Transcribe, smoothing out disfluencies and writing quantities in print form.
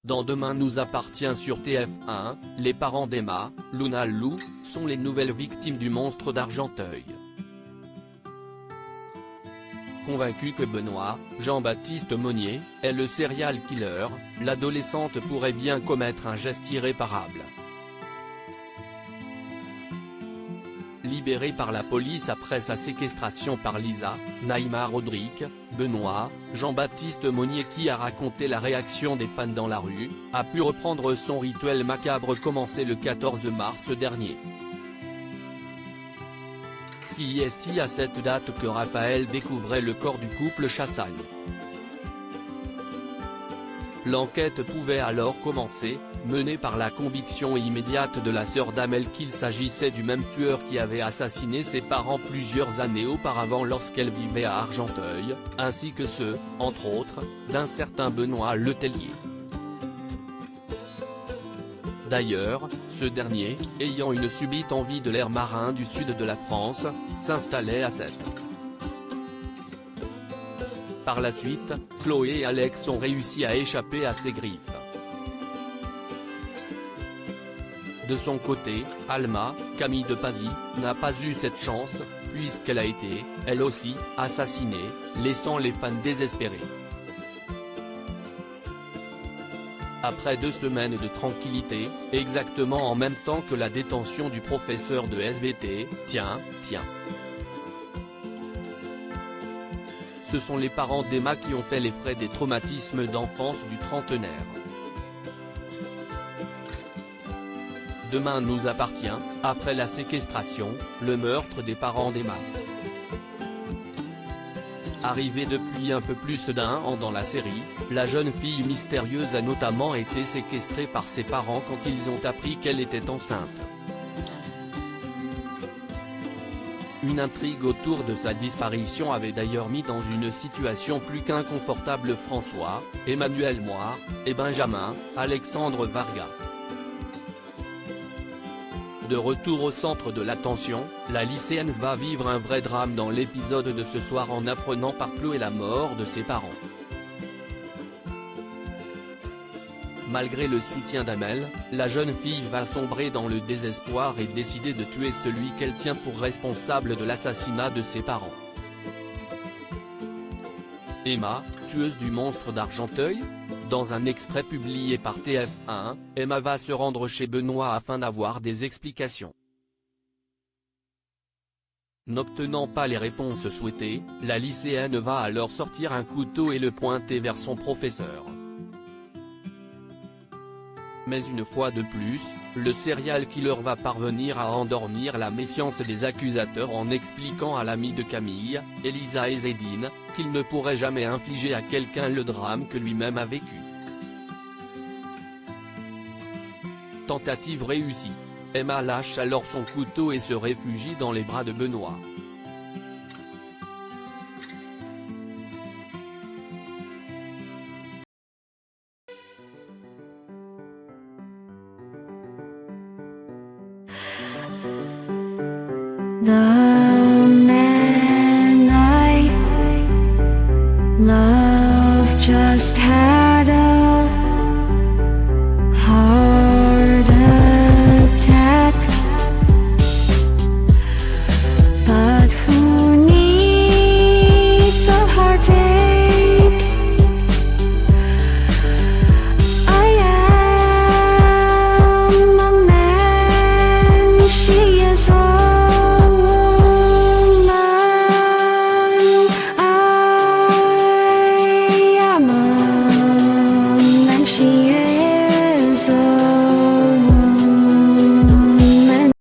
Dans Demain nous appartient sur TF1, les parents d'Emma, Luna Lou, sont les nouvelles victimes du monstre d'Argenteuil. Convaincu que Benoît, Jean-Baptiste Monnier, est le serial killer, l'adolescente pourrait bien commettre un geste irréparable. Libéré par la police après sa séquestration par Lisa, Naïma Rodrigue, Benoît, Jean-Baptiste Monnier, qui a raconté la réaction des fans dans la rue, a pu reprendre son rituel macabre commencé le 14 mars dernier. C'est à cette date que Raphaël découvrait le corps du couple Chassagne. L'enquête pouvait alors commencer, menée par la conviction immédiate de la sœur d'Amel qu'il s'agissait du même tueur qui avait assassiné ses parents plusieurs années auparavant lorsqu'elle vivait à Argenteuil, ainsi que ceux, entre autres, d'un certain Benoît Letellier. D'ailleurs, ce dernier, ayant une subite envie de l'air marin du sud de la France, s'installait à Sète. Par la suite, Chloé et Alex ont réussi à échapper à ses griffes. De son côté, Alma, Camille de Pazy, n'a pas eu cette chance, puisqu'elle a été, elle aussi, assassinée, laissant les fans désespérés. Après 2 semaines de tranquillité, exactement en même temps que la détention du professeur de SVT, tiens. Ce sont les parents d'Emma qui ont fait les frais des traumatismes d'enfance du trentenaire. Demain nous appartient, après la séquestration, le meurtre des parents d'Emma. Arrivée depuis un peu plus d'1 an dans la série, la jeune fille mystérieuse a notamment été séquestrée par ses parents quand ils ont appris qu'elle était enceinte. Une intrigue autour de sa disparition avait d'ailleurs mis dans une situation plus qu'inconfortable François, Emmanuel Moir, et Benjamin, Alexandre Varga. De retour au centre de l'attention, la lycéenne va vivre un vrai drame dans l'épisode de ce soir en apprenant par Chloé la mort de ses parents. Malgré le soutien d'Amel, la jeune fille va sombrer dans le désespoir et décider de tuer celui qu'elle tient pour responsable de l'assassinat de ses parents. Emma, tueuse du monstre d'Argenteuil ? Dans un extrait publié par TF1, Emma va se rendre chez Benoît afin d'avoir des explications. N'obtenant pas les réponses souhaitées, la lycéenne va alors sortir un couteau et le pointer vers son professeur. Mais une fois de plus, le serial killer va parvenir à endormir la méfiance des accusateurs en expliquant à l'amie de Camille, Elisa Ezzedine, qu'il ne pourrait jamais infliger à quelqu'un le drame que lui-même a vécu. Tentative réussie. Emma lâche alors son couteau et se réfugie dans les bras de Benoît. The